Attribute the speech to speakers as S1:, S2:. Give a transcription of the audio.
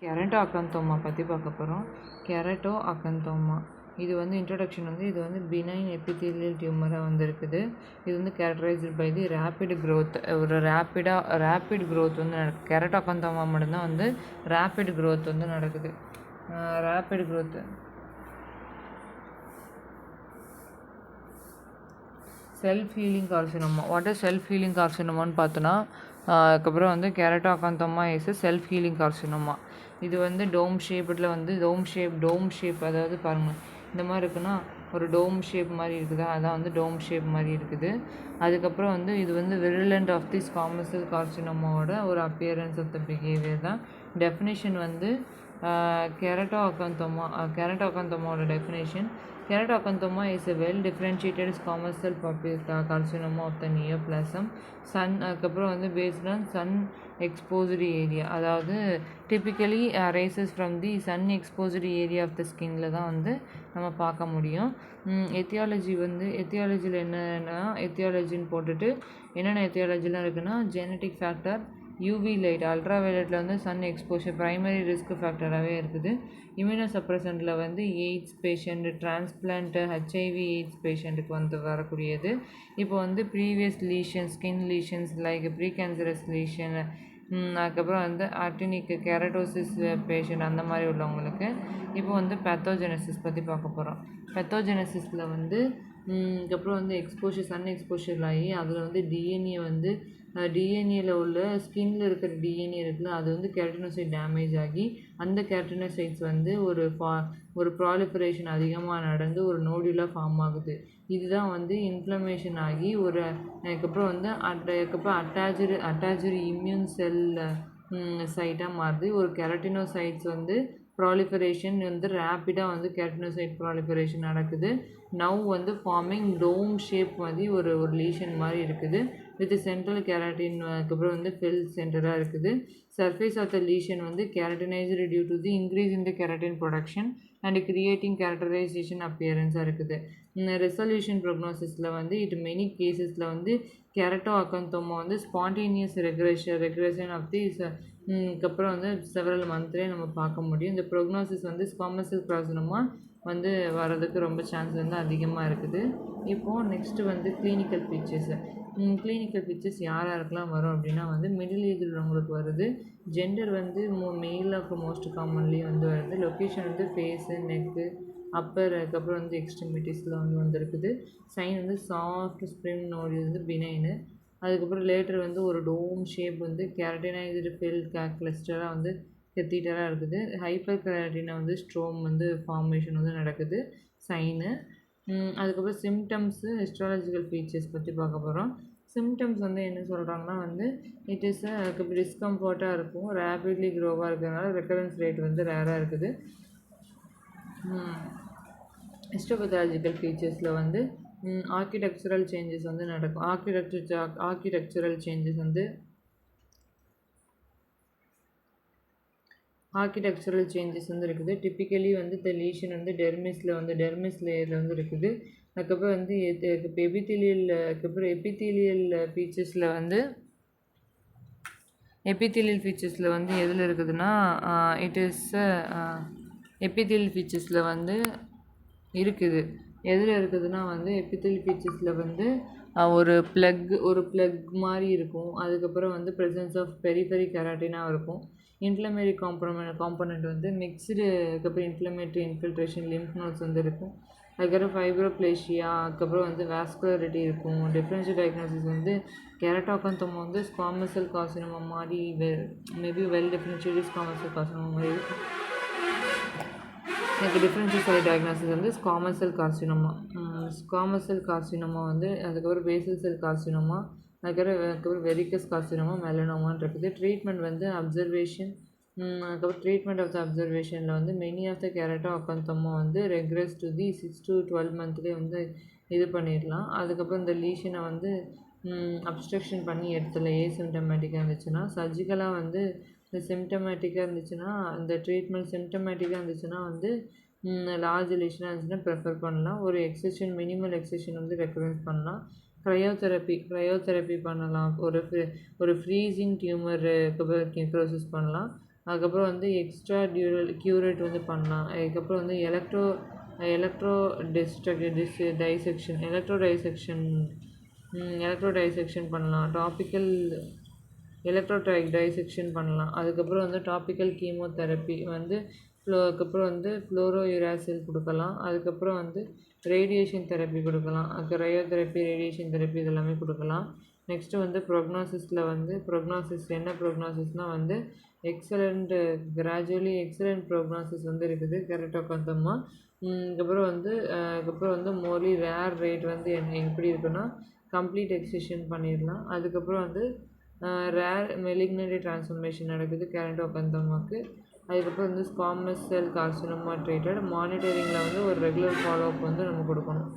S1: கெரட்டோ அக்கந்தோமா பற்றி பார்க்க போகிறோம். கெரட்டோ அக்கந்தோமா இது வந்து இன்ட்ரொடக்ஷன் வந்து இது வந்து பினைன் எபித்தீலியல் டியூமராக வந்துருக்குது. இது வந்து characterised by the rapid growth. ஒரு ரேப்பிட் க்ரோத் வந்து நடக்குது. கெரட்டோ அக்கந்தோமா மட்டும்தான் வந்து ரேப்பிட் க்ரோத் வந்து நடக்குது. Rapid growth self healing carcinoma. What is self healing கார்சினோமான்னு பார்த்தோன்னா அதுக்கப்புறம் வந்து keratoacanthoma is self healing carcinoma. இது வந்து டோம் ஷேப் அதாவது பாருங்கள் இந்த மாதிரி இருக்குன்னா ஒரு டோம் ஷேப் மாதிரி இருக்குதா, அதான் வந்து டோம் ஷேப் மாதிரி இருக்குது. அதுக்கப்புறம் வந்து இது வந்து விரிலண்ட் ஆஃப் தி ஸ்குவாமஸ் செல் கார்சினோமாவோட ஒரு அப்பியரன்ஸ் ஆஃப் த பிஹேவியர் தான். டெஃபினேஷன் வந்து கெரட்டோ அக்கந்தோமாவோட definition, Keratoconthoma acanthoma is a well-differentiated squamous cell carcinoma of the neoplasm. அதுக்கப்புறம் வந்து based on sun exposed area, அதாவது typically arises from the sun exposed area of the skinல தான் வந்து நம்ம பார்க்க முடியும். எத்தியாலஜியில் என்னென்னா எத்தியாலஜின்னு போட்டுட்டு என்னென்ன எத்தியாலஜிலாம் இருக்குன்னா ஜெனட்டிக் ஃபேக்டர், யூவி லைட், அல்ட்ராவயலட்டில் வந்து சன் எக்ஸ்போஷர் ப்ரைமரி ரிஸ்க் ஃபேக்டராகவே இருக்குது. இம்யூனோசப்ரசன்ட்டில் வந்து AIDS patient, transplant, HIV AIDS பேஷண்ட்டுக்கு வந்து வரக்கூடியது. இப்போ வந்து previous lesion, skin lesions like pre cancerous lesion, அதுக்கப்புறம் வந்து ஆர்டினிக் கெரட்டோசிஸ் பேஷண்ட் அந்த மாதிரி உள்ளவங்களுக்கு இப்போ வந்து பேத்தோஜெனசிஸ் பற்றி பார்க்க போகிறோம். பேத்தோஜெனசிஸில் வந்து அதுக்கப்புறம் வந்து சன் எக்ஸ்போஷர் ஆகி அதில் வந்து டிஎன்ஏல உள்ள ஸ்கின்னில் இருக்கிற டிஎன்ஏ இருக்குல்ல, அது வந்து கெரட்டினோசைட் டேமேஜ் ஆகி அந்த கெரட்டினோசைட்ஸ் வந்து ஒரு ப்ராலிஃபரேஷன் அதிகமாக நடந்து ஒரு நோடியூலாக ஃபார்ம் ஆகுது. இதுதான் வந்து இன்ஃப்ளமேஷன் ஆகி அதுக்கப்புறம் வந்து அட்டாச்சு இம்யூன் செல் சைட்டாக மாறுது. ஒரு கெரட்டினோசைட்ஸ் வந்து ப்ராலிஃபரேஷன் வந்து ரேப்பிடாக வந்து கெரட்டினோசைட் ப்ராலிஃபரேஷன் நடக்குது. நவ் வந்து ஃபார்மிங் டோம் ஷேப் மாதிரி ஒரு லீஷன் மாதிரி இருக்குது வித் சென்ட்ரல் கெராட்டின். அதுக்கப்புறம் வந்து ஃபெல் சென்டராக இருக்குது. சர்ஃபேஸ் ஆஃப் த லீஷன் வந்து keratinised due to the increase in the keratin production and creating characterisation அப்பியரன்ஸாக இருக்குது. ரெசல்யூஷன் ப்ரோக்னோசிஸில் வந்து மெனி கேசஸில் வந்து கெரட்டோ அக்கந்தோமா வந்து ஸ்பான்டேனியஸ் ரெக்ரெஷன் ஆஃப் தி அதுக்கப்புறம் வந்து செவரல் மந்த்லேயே நம்ம பார்க்க முடியும். இந்த ப்ரோக்னோசிஸ் வந்து ஸ்குவாமஸ் செல் கார்சினோமா வந்து வர்றதுக்கு ரொம்ப சான்ஸ் வந்து அதிகமாக இருக்குது. இப்போது நெக்ஸ்ட்டு வந்து கிளினிக்கல் ஃபீச்சர்ஸ் யாருக்கெல்லாம் வரும் அப்படின்னா வந்து மிடில் ஏஜில் உள்ளவங்களுக்கு வருது. ஜெண்டர் வந்து மெயிலாக மோஸ்ட் காமன்லி வந்து வருது. லொக்கேஷன் வந்து ஃபேஸு, நெக்கு, அப்பர், அதுக்கப்புறம் வந்து எக்ஸ்ட்ரிமிட்டிஸில் வந்துருக்குது. சைன் வந்து சாஃப்ட் ஸ்ப்ரிங் நோடியூல் வந்து பினைனு. அதுக்கப்புறம் லேட்டர் வந்து ஒரு டோம் ஷேப் வந்து கெரட்டினைஸ்டு ஃபெல் கிளஸ்டராக வந்து கெத்தீட்டராக இருக்குது. ஹைப்பர் கெராட்டினா வந்து ஸ்ட்ரோம் வந்து ஃபார்மேஷன் வந்து நடக்குது சைனு. அதுக்கப்புறம் சிம்டம்ஸு, ஹிஸ்டாலஜிக்கல் ஃபீச்சர்ஸ் பற்றி பார்க்க போகிறோம். சிம்டம்ஸ் வந்து என்ன சொல்கிறாங்கன்னா வந்து இட் இஸ் டிஸ்கம்ஃபர்ட்டாக இருக்கும், ரேப்பிட்லி க்ரோவாக இருக்கிறதுனால ரெக்கரன்ஸ் ரேட் வந்து ரேராக இருக்குது. ஹிஸ்டோபெத்தாலஜிக்கல் ஃபீச்சர்ஸில் வந்து ஆர்கிடெக்சரல் சேஞ்சஸ் வந்து நடக்கும். ஆர்கிடெக்சரல் சேஞ்சஸ் வந்து இருக்குது. டிப்பிக்கலி வந்து த லீஷன் வந்து டெர்மிஸ் லேயரில் வந்து இருக்குது. அதுக்கப்புறம் வந்து எபித்தீலியல் ஃபீச்சர்ஸில் வந்து எதில் இருக்குதுன்னா எபித்தீலியல் ஃபீச்சர்ஸில் வந்து இருக்குது. எதில் இருக்குதுன்னா வந்து எபித்தீலியல் ஃபீச்சர்ஸில் வந்து ஒரு ப்ளக் மாதிரி இருக்கும். அதுக்கப்புறம் வந்து ப்ரெசன்ஸ் ஆஃப் பெரிஃபெரி கெராட்டினாக இருக்கும். இன்ஃப்ளமேரி காம்பனண்ட் வந்து மிக்ஸ்டு, அதுக்கப்புறம் இன்ஃப்ளமேட்டரி இன்ஃபில்ட்ரேஷன் லிம்ஃப் நோட்ஸ் வந்து இருக்கும். அதுக்கப்புறம் ஃபைப்ரோப்ளேஷியா, அதுக்கப்புறம் வந்து வாஸ்குலரிட்டி இருக்கும். டிஃப்ரென்ஷியல் டயக்னோசிஸ் வந்து கெரட்டோ அக்கந்தோமா வந்து ஸ்குவாமஸ் செல் கார்சினோமா மாதிரி மேபி வெல் டிஃப்ரென்ஷியேட்டட் ஸ்குவாமஸ் செல் கார்சினோமா மாதிரி இருக்கும். எனக்கு டிஃப்ரென்ஷியல் டயக்னோசிஸ் வந்து ஸ்குவாமஸ் செல் கார்சினோமா வந்து அதுக்கப்புறம் பேசல் செல் கார்சினோமா, அதுக்கப்புறம் வெரிகஸ் கார்சினோமா, மெலனோமான்னு இருக்குது. ட்ரீட்மெண்ட் வந்து அதுக்கப்புறம் ட்ரீட்மெண்ட் ஆஃப் த அப்சர்வேஷனில் வந்து மெனி ஆஃப் த கெரட்டோ அக்கந்தோமா வந்து ரெக்ரெஸ் டு தி 6 to 12 மந்த்லேயே வந்து இது பண்ணிடலாம். அதுக்கப்புறம் இந்த லீஷனை வந்து அப்ஸ்ட்ரக்ஷன் பண்ணி எடுத்துல ஏசிம்டமேட்டிக்காக இருந்துச்சுன்னா, சர்ஜிக்கலாக வந்து இந்த சிம்டமேட்டிக்காக இருந்துச்சுன்னா இந்த ட்ரீட்மெண்ட் சிம்டமேட்டிக்காக இருந்துச்சுன்னா வந்து லார்ஜ் லீஷனாக இருந்துச்சுன்னா ப்ரெஃபர் பண்ணலாம். ஒரு மினிமல் எக்ஸிஷன் வந்து ரெக்கமெண்ட் பண்ணலாம். க்ரையோதெரப்பி பண்ணலாம். ஒரு ஃப்ரீசிங் டியூமர் நெக்ரோசிஸ் பண்ணலாம். அதுக்கப்புறம் வந்து எக்ஸ்ட்ரா க்யூரேட் வந்து பண்ணலாம். அதுக்கப்புறம் வந்து எலக்ட்ரோ டைசெக்ஷன் பண்ணலாம். டைசெக்ஷன் பண்ணலாம். அதுக்கப்புறம் வந்து டாபிக்கல் கீமோதெரப்பி வந்து அதுக்கப்புறம் வந்து ஃப்ளோரோயுராசில் கொடுக்கலாம். அதுக்கப்புறம் வந்து ரேடியேஷன் தெரப்பி கொடுக்கலாம். க்ரையோதெரப்பி, ரேடியேஷன் தெரப்பி இதெல்லாமே கொடுக்கலாம். நெக்ஸ்ட்டு வந்து என்ன ப்ரோக்னாசிஸ்னால் வந்து கிராஜுவலி எக்ஸலண்ட் ப்ரோக்னாசிஸ் வந்து இருக்குது கெரட்டோகாந்தமா. அதுக்கப்புறம் வந்து மோர்லி ரேர் ரேட் வந்து எப்படி இருக்குன்னா கம்ப்ளீட் எக்ஸிஷன் பண்ணிடலாம். அதுக்கப்புறம் வந்து ரேர் மெலிக்னன்ட் ட்ரான்ஸ்ஃபர்மேஷன் நடக்குது கெரட்டோகாந்தமாக்கு. அதுக்கப்புறம் வந்து ஸ்குவாமஸ் செல் கார்சினோமா ட்ரீட்டட். மானிட்டரிங்கில் வந்து ஒரு ரெகுலர் ஃபாலோஅப் வந்து நம்ம கொடுக்கணும்.